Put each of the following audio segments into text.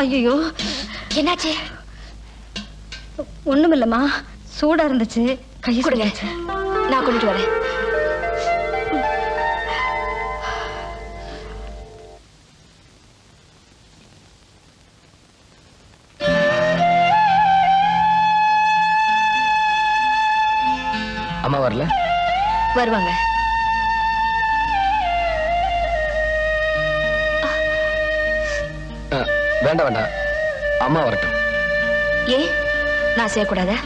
ஐயோ, என்னாச்சு? ஒண்ணுமில்லம்மா, சூடா இருந்துச்சு, கையை கொடுங்க, நான் கொண்டுட்டு வரேன். அம்மா வரல? வருவாங்க. வேண்டாம் வேண்டாம், அம்மா வரட்டும். ஏன் நான் செய்யக்கூடாதா?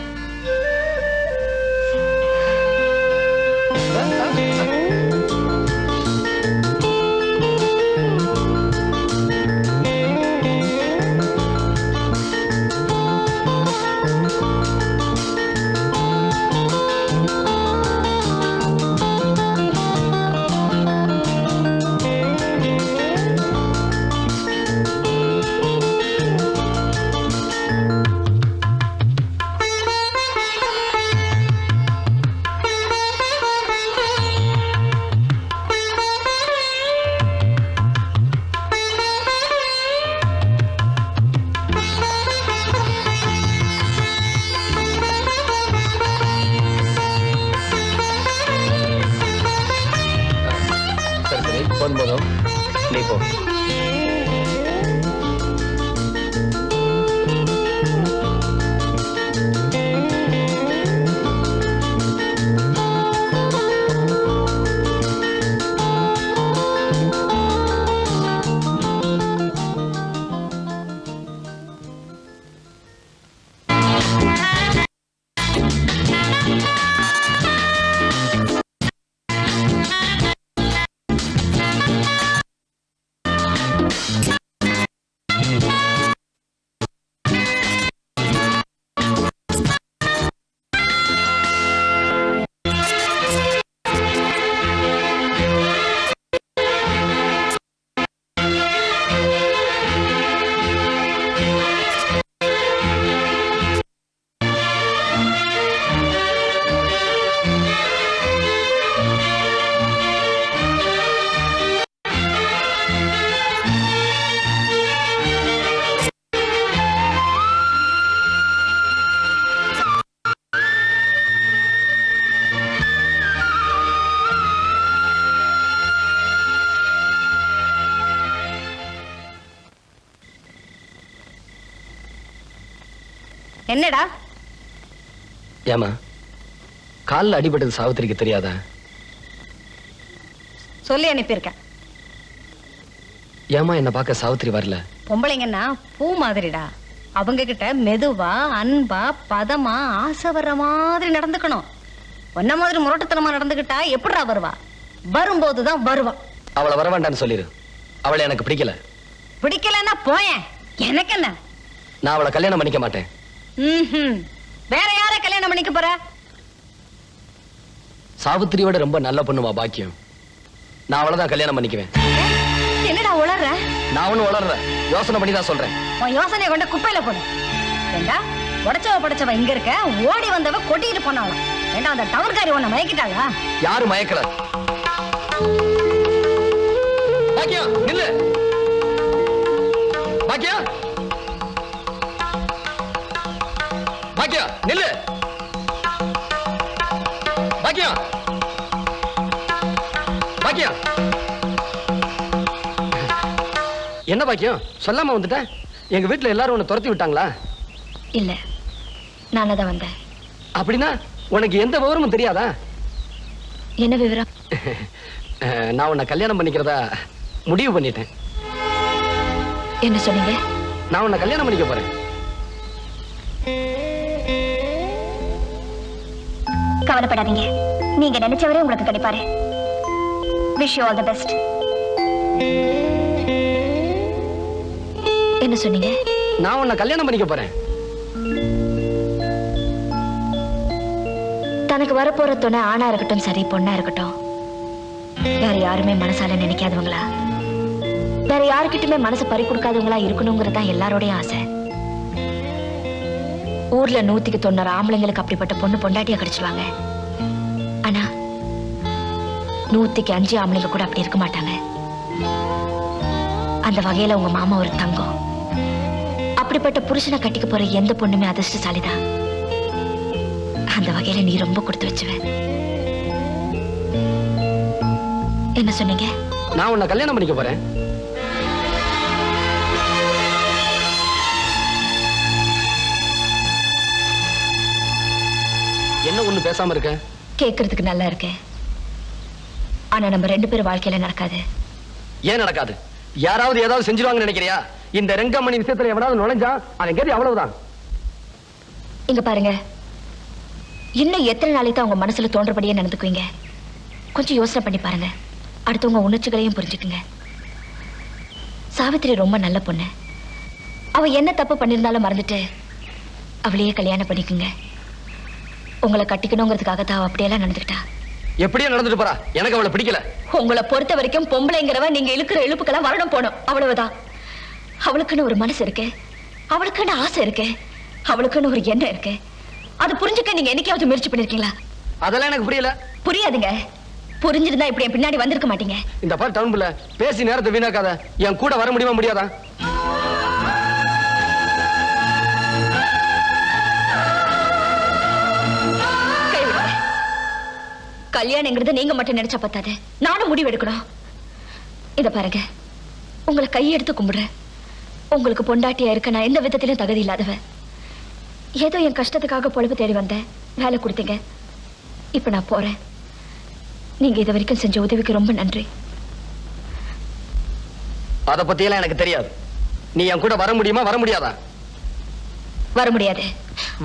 போதும், நீ போ. என்னடா? ஏமா, காலில் அடிபட்டது சாவித்திரிக்கு தெரியாதா? சொல்லி அனுப்பியிருக்கேன். ஏமா என்ன பார்க்க சாவித்திரி வரல? பொம்பளைங்கன்னா பூ மாதிரிடா, அவங்க கிட்ட மெதுவா அன்பா பதமா ஆசை வர்ற மாதிரி நடந்துக்கணும். ஒன்ன மாதிரி முரட்டுத்தனமா நடந்துகிட்டா எப்படிடா வருவா? வரும்போதுதான் வருவா. அவளை வர வேண்டான்னு சொல்லிரு. அவளை எனக்கு பிடிக்கல. பிடிக்கலன்னா போயேன், எனக்கு என்ன? நான் அவளை கல்யாணம் பண்ணிக்க மாட்டேன். வேற யாரை கல்யாணம் பண்ணிக்க போற? சாவித்திரியோட ரொம்ப நல்ல பொண்ணுமா பாக்கியம். நான் அவளைதான் கல்யாணம் பண்ணிக்குவேன். என்னடா உளர்ற? நான் ஒண்ணு உளர்ற, யோசனை பண்ணி தான் சொல்றேன். உன் யோசனையை கொண்டு குப்பையில போடு. ஏண்டா, உடைச்சவ படைச்சவ இங்க இருக்க, ஓடி வந்தவ கொட்டிட்டு போனாலும் ஏண்டா அந்த டவர்காரி உன்னை மயக்கிட்டாளா? யாரு மயக்கல? பாக்கியம் நில்லு. பாக்கியம், பாக்கியம் நில்லு. பாக்கியம், பாக்கியம். என்ன பாக்கியம், சொல்லாம வந்துட்ட? எங்க வீட்டுல எல்லாரும் உன்னை துரத்தி விட்டாங்களா? இல்ல, நானே தான் வந்தேன். அப்படின்னா உனக்கு எந்த விவரமும் தெரியாதா? என்ன விவரம்? நான் உன்னை கல்யாணம் பண்ணிக்கிறதா முடிவு பண்ணிட்டேன். என்ன சொன்னீங்க? நான் உன்னை கல்யாணம் பண்ணிக்க போறேன். கவலைப்படாதீங்க, நீங்க நினைச்சவரே உங்களுக்கு கிடைப்பாரு. Wish you all the best. என்ன சொன்னீங்க? நான் உன்னை கல்யாணம் பண்ணிக்க போறேன். தனக்கு வரப்போற துணை ஆணா இருக்கட்டும் சரி, பொண்ணா இருக்கட்டும், வேற யாருமே மனசால நினைக்காதவங்களா, வேற யாருக்கிட்டுமே மனசு பறி கொடுக்காதவங்களா இருக்கணுங்கிறது தான் எல்லாரோடைய ஆசை. ஊர்ல 190 ஆம்பளைங்களுக்கு அப்படிப்பட்ட பொண்ணு பொண்டாட்டியா கிடைச்சிருவாங்க. ஆனா 105 ஆம்பளைங்க கூட அப்படி இருக்க மாட்டாங்க. அந்த வகையில உங்க மாமா ஒரு தங்கம். அப்படிப்பட்ட புருஷனை கட்டிக்க போற எந்த பொண்ணுமே அதிர்ஷ்டசாலிதான். அந்த வகையில நீ ரொம்ப கொடுத்து வச்சுவ. என்ன சொன்னீங்க? நான் உன்னை கல்யாணம் பண்ணிக்க போறேன். என்ன ஒண்ணு பேசாம இருக்க? கேட்கறதுக்கு நல்லா இருக்கேன், ஆனா நம்ம 2 பேரும் வாழ்க்கையில நடக்காது. ஏன் நடக்காது? யாராவது ஏதாவது செஞ்சிருவாங்கன்னு நினைக்கிறியா? இந்த ரெங்கமணி விஷயத்துல எவனாவது நுழைஞ்சா அவன் கேள்வி அவ்வளவுதான். இங்க பாருங்க, இன்னும் எத்தனை நாளைக்கு தான் உங்க மனசுல தோன்றபடியே நடந்துக்குவீங்க? கொஞ்சம் யோசனை பண்ணி பாருங்க. அடுத்தவங்க உணர்ச்சிகளையும் புரிஞ்சுக்குங்க. சாவித்திரி ரொம்ப நல்ல பொண்ணு. அவ என்ன தப்பு பண்ணிருந்தாலும் மறந்துட்டு அவளையே கல்யாணம் பண்ணிக்குங்க. உங்களை கட்டிக்கணுங்கிறதுக்காக தான் அவ அப்படியெல்லாம் நடந்துக்கிட்டா. எப்படியே நடந்துட்டு போறா, எனக்கு அவளை பிடிக்கல. உங்களை பொறுத்த வரைக்கும் பொம்பளைங்கிறவ நீங்க இழுக்கிற இழுப்புக்கெல்லாம் வரணும் போனோம், அவ்வளவுதான். அவளுக்குன்னு ஒரு மனசு இருக்கு, அவளுக்குன்னு ஆசை இருக்கு, அவளுக்குன்னு ஒரு எண்ணம் இருக்கு. அது புரிஞ்சுக்க நீங்க என்னைக்காவது முயற்சி பண்ணிருக்கீங்களா? அதெல்லாம் எனக்கு புரியல. புரியாதுங்க. புரிஞ்சிருந்தா இப்படி என் பின்னாடி வந்திருக்க மாட்டீங்க. இந்த பார் டவுன் புள்ள, பேசி நேரத்தை வீணாக்காத. என் கூட வர முடியுமா முடியாதா? கல்யாணங்கிறது நீங்க மட்டும் நினைச்சா பத்தாது, நானும் முடிவு எடுக்கணும். இத பாருங்க, உங்களை கையெடுத்து கும்பிடுறேன். உங்களுக்கு பொண்டாட்டியா இருக்க நான் எந்த விதத்திலும் தகுதி இல்லாதவ. ஏதோ என் கஷ்டத்துக்காக பொழப்பு தேடி வந்தேன், வேலை கொடுத்தீங்க, இப்ப நான் போறேன். நீங்க இது வரைக்கும் செஞ்ச உதவிக்கு ரொம்ப நன்றி. அத பத்தி எல்லாம் எனக்கு தெரியாது. நீ என் கூட வர முடியுமா வர முடியாதா? வர முடியாது.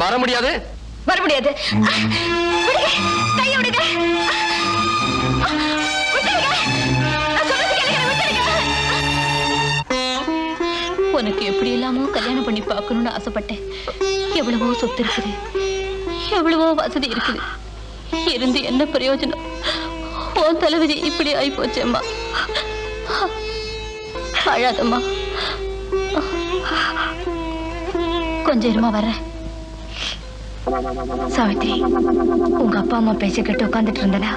வர முடியாது? வர முடியாது. விடுங்க, கையை விடுங்க. விட்டுடுங்க. நான் சொல்றது கேளுங்க, விட்டுடுங்க. உனக்கு எப்படி இல்லாமோ கல்யாணம் பண்ணி பார்க்கணும்னு ஆசைப்பட்டேன். எவ்வளவோ சொத்து இருக்குது, எவ்வளவோ வசதி இருக்குது, இருந்து என்ன பிரயோஜனம்? உன் தலைவிதி இப்படி ஆகி போச்சேம்மா. அழாதம்மா, கொஞ்சம் இருமா வர்றேன். சாவித்ரி, உங்க அப்பா அம்மா பேசிக்கிட்டு உட்காந்துட்டு இருந்தனா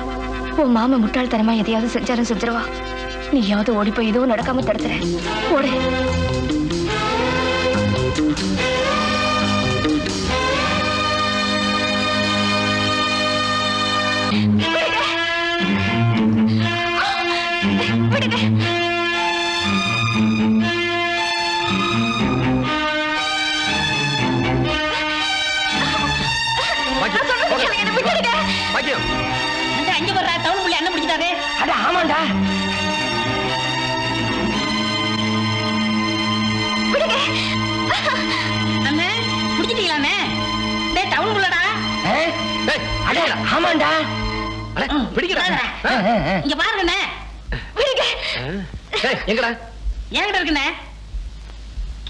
உன் மாமா முட்டாள்தனமா எதையாவது செஞ்சாலும் செஞ்சிருவா. நீயாவது ஓடி போய் எதுவும் நடக்காம தடுத்துற. ஓடு. அங்க வர்ற டவுன் புள்ளி அண்ணன் பிடிச்சிட்டாரு. அட ஆமாண்டா. அண்ணே பிடிச்சிட்டீங்களாண்ணே? டேய் டவுன் புள்ளடா. அட ஆமாண்டா. அட பிடிக்கடா. இங்க பாருங்கண்ணே. விடுங்க. எங்கடா? என்கிட்ட இருக்குண்ணே,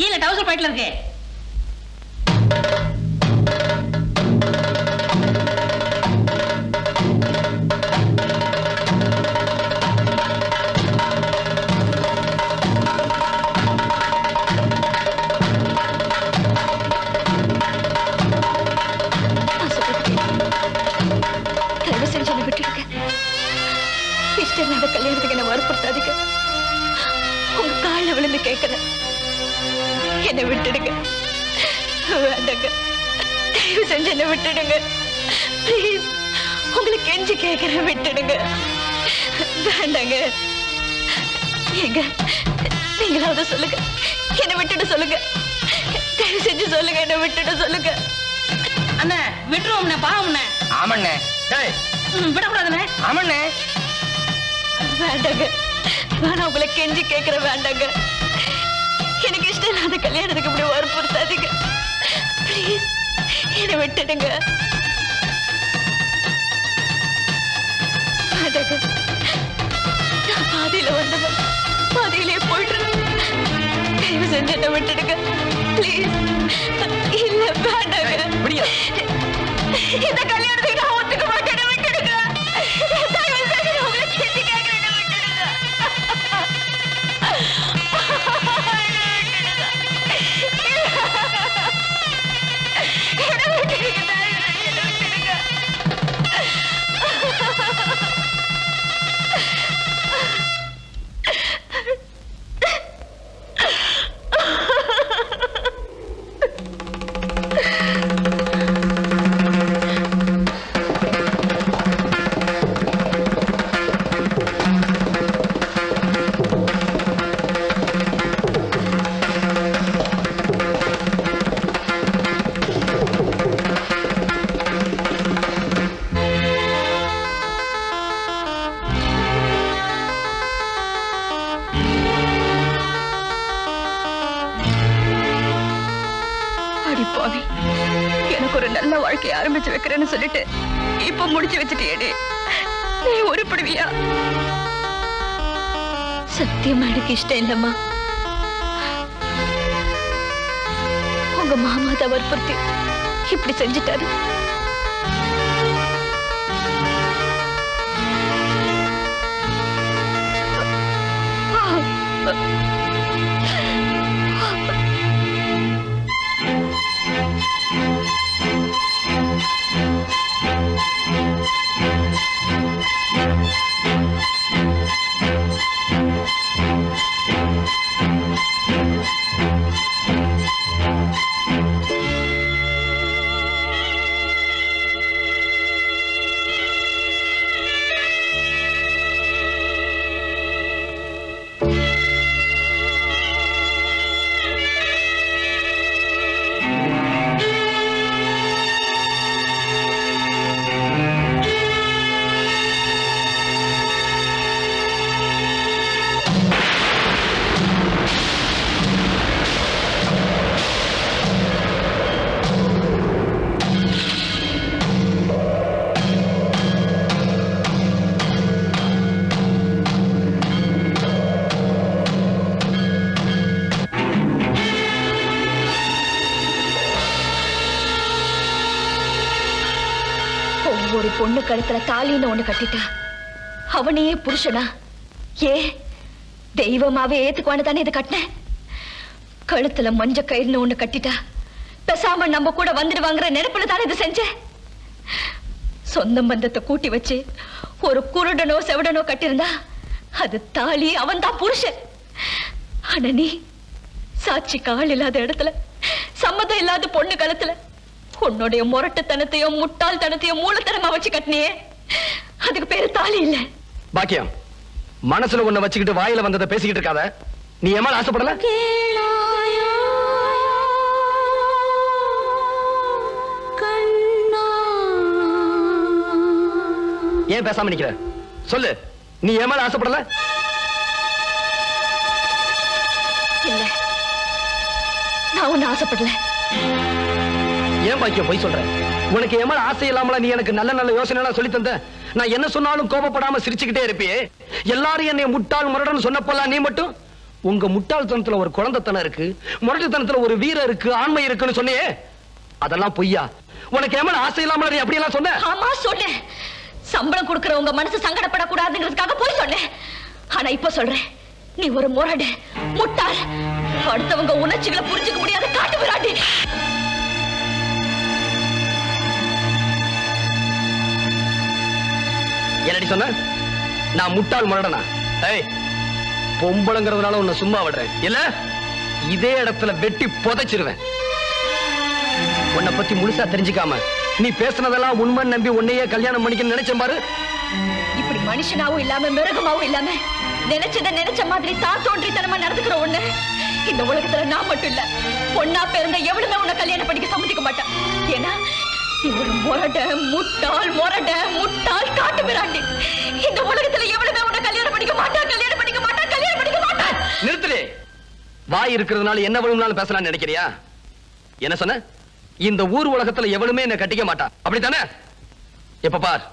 கீழே டவுசர் பாக்கெட்ல இருக்கு. கல்யாணத்துக்கு என்ன வற்புறுத்தாதீங்க. உங்க காலில் விழுந்து கேட்கிறேன், என்னை விட்டுடுங்க. வேண்டாங்க, தயவு செஞ்சு என்னை விட்டுடுங்க. ப்ளீஸ், உங்களை கெஞ்சி கேட்கிறேன், விட்டுடுங்க. வேண்டாங்க. ஏங்க, நீங்களாவது சொல்லுங்க, என்னை விட்டுட்டு சொல்லுங்க. தயவு செஞ்சு சொல்லுங்க, என்னை விட்டுட்டு சொல்லுங்க. அண்ணே விட்டுருவோம்ண்ணே, பாவம்ண்ணே. ஆமாண்ணே. விடக்கூடாதுண்ணே. ஆமாண்ணே. வேண்டாங்க, நான் உங்களை கெஞ்சி கேட்கிறேன், வேண்டாங்க. எனக்கு இஷ்டம் இல்லாத கல்யாணத்துக்கு இப்படி வற்புறுத்தாதீங்க. ப்ளீஸ், என்னை விட்டுடுங்க. வேண்டாங்க, நான் பாதியில வந்தவன், பாதியிலே போயிடுறேன். தயவு செஞ்சு என்னை விட்டுடுங்க. ப்ளீஸ். இல்ல, வேண்டாங்க. இந்த கல்யாணத்துக்கு நான் ஒத்துக்க மாட்டேன், விட்டுடுங்க. தயவு செஞ்சு உங்களை கெஞ்சி கேட்கிறேன், விட்டுடுங்க. அடிப்பாவி, எனக்கு ஒரு நல்ல வாழ்க்கையை ஆரம்பிச்சு வைக்கிறேன்னு சொல்லிட்டு இப்ப முடிச்சு வச்சுட்டேடி. நீ உருப்படுவியா? சத்தியமா எனக்கு இஷ்டம் இல்லம்மா. உங்க மாமா தான் வற்புறுத்தி இப்படி செஞ்சுட்டாரு. ஒரு பொண்ணு கழுத்துல தாலின்னு ஒண்ணு கட்டிட்டா அவனையே புருஷனா? ஏ தெய்வமாவே ஏத்துக்குவான்னு தானே இது கட்டினேன். கழுத்துல மஞ்ச கயிறுன்னு ஒண்ணு கட்டிட்டா பேசாம நம்ம கூட வந்துடுவாங்கிற நினைப்புல தானே இது செஞ்சேன். சொந்த பந்தத்தை கூட்டி வச்சு ஒரு குருடனோ செவடனோ கட்டிருந்தா அது தாலி, அவன் தான் புருஷன். ஆனா நீ சாட்சி கால் இல்லாத இடத்துல, சம்மதம் இல்லாத பொண்ணு கழுத்துல உன்னுடைய முரட்டுத்தனத்தையும் முட்டாள்தனத்தையும் மூலத்தனமா வச்சு கட்டினியே, அதுக்கு பேரு தாலி இல்ல. பாக்கியம், மனசுல ஒண்ண வச்சுக்கிட்டு வாயில வந்ததை பேசிக்கிட்டு இருக்காத. நீ ஏமா ஆசைப்படல? ஏன் பேசாம நிக்கிற? சொல்லு, நீ ஏமா ஆசைப்படல? இல்ல, நான் ஒண்ணு ஆசைப்படல. ஏன் பாக்கியம் போய் சொல்ற? உனக்கு ஏமா ஆசை இல்லாமல நீ எனக்கு நல்ல நல்ல யோசனை எல்லாம் சொல்லி தந்த. நான் என்ன சொன்னாலும் கோபப்படாம சிரிச்சுக்கிட்டே இருப்பியே. எல்லாரும் என்னை முட்டாள் முரடன்னு சொன்னப்பெல்லாம் நீ மட்டும் உங்க முட்டாள்தனத்துல ஒரு குழந்தைத்தனம் இருக்கு, முரட்டுத்தனத்துல ஒரு வீரம் இருக்கு, ஆண்மை இருக்குன்னு சொன்னியே, அதெல்லாம் பொய்யா? உனக்கு ஏமா ஆசை இல்லாமல நீ அப்படி எல்லாம் சொன்ன? ஆமா சொன்னேன். சம்பளம் கொடுக்கிற உங்க மனசு சங்கடப்படக்கூடாதுங்கிறதுக்காக போய் சொன்னேன். ஆனா இப்ப சொல்றேன், நீ ஒரு முரடு, முட்டாள், அடுத்தவங்க உணர்ச்சிகளை புரிஞ்சுக்க முடியாத காட்டு விராண்டி. என்னடி சொன்ன? நான் முட்டாள் முரடனா? ஏய், பொம்பளங்கிறதுனால உன்னை சும்மா விடுறேன் இல்ல? இதே இடத்துல வெட்டி புதைச்சிருவேன். உன்னை பத்தி முழுசா தெரிஞ்சுக்காம நீ பேசுனதெல்லாம் உண்மை நம்பி உன்னையே கல்யாணம் பண்ணிக்கணும்னு நினைச்சேன் பாரு. இப்படி மனுஷனாவும் இல்லாம மிருகமாவும் இல்லாம நினைச்சத நினைச்ச மாதிரி தான் தோன்றித்தனமா நடந்துக்கிற ஒண்ணு இந்த உலகத்துல நான் மட்டும் இல்ல, பொண்ணா பிறந்த எவ்வளவுமே உன்னை கல்யாணம் பண்ணிக்க சம்மதிக்க மாட்டான். ஏன்னா நீ ஒரு முரட, முட்டாள், முரட, முட்டாள், காட்டு மிராண்டி. இந்த உலகத்துல எவ்வளவுமே உன்னை கல்யாணம் பண்ணிக்க மாட்டான், கல்யாணம் பண்ணிக்க மாட்டான், கல்யாணம் பண்ணிக்க மாட்டான். நிறுத்துலே. வாய் இருக்கிறதுனால என்ன வேணும்னாலும் பேசலாம்னு நினைக்கிறியா? என்ன சொன்ன? இந்த ஊர் உலகத்துல எவனுமே என்ன கட்டிக்க மாட்டான், அப்படித்தானே? எப்ப பார்.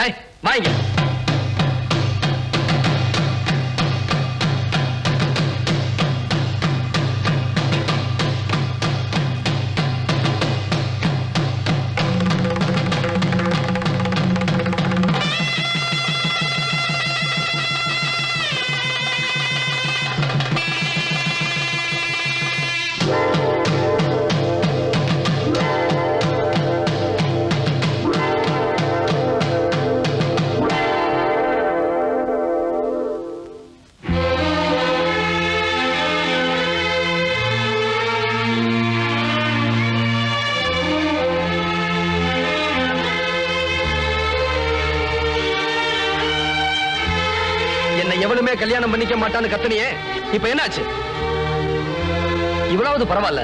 ஏய், வாங்க. எவனுமே கல்யாணம் பண்ணிக்க மாட்டான்னு கத்தனியே, இப்ப என்னாச்சு? இவ்வளவு பரவாயில்ல,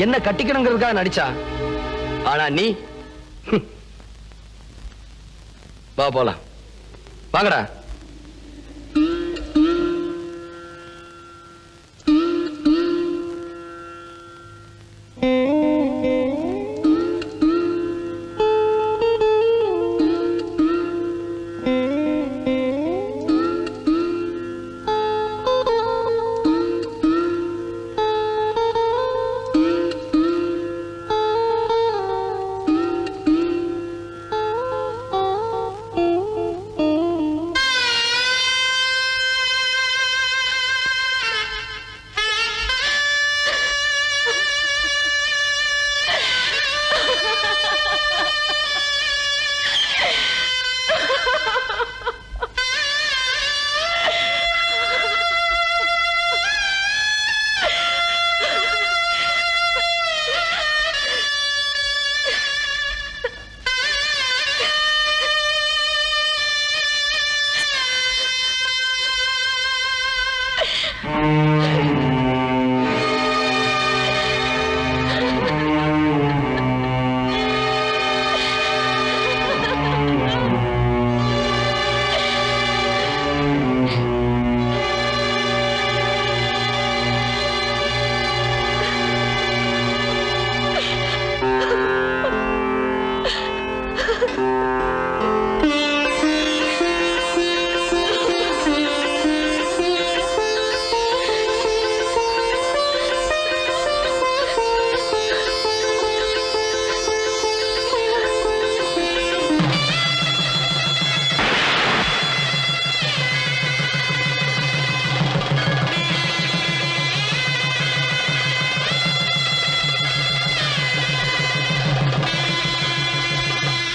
என்ன கட்டிக்கணுங்கிறதுக்காக நடிச்சா. ஆனா நீ வா போலாம். வாங்கடா.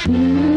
Mm-hmm.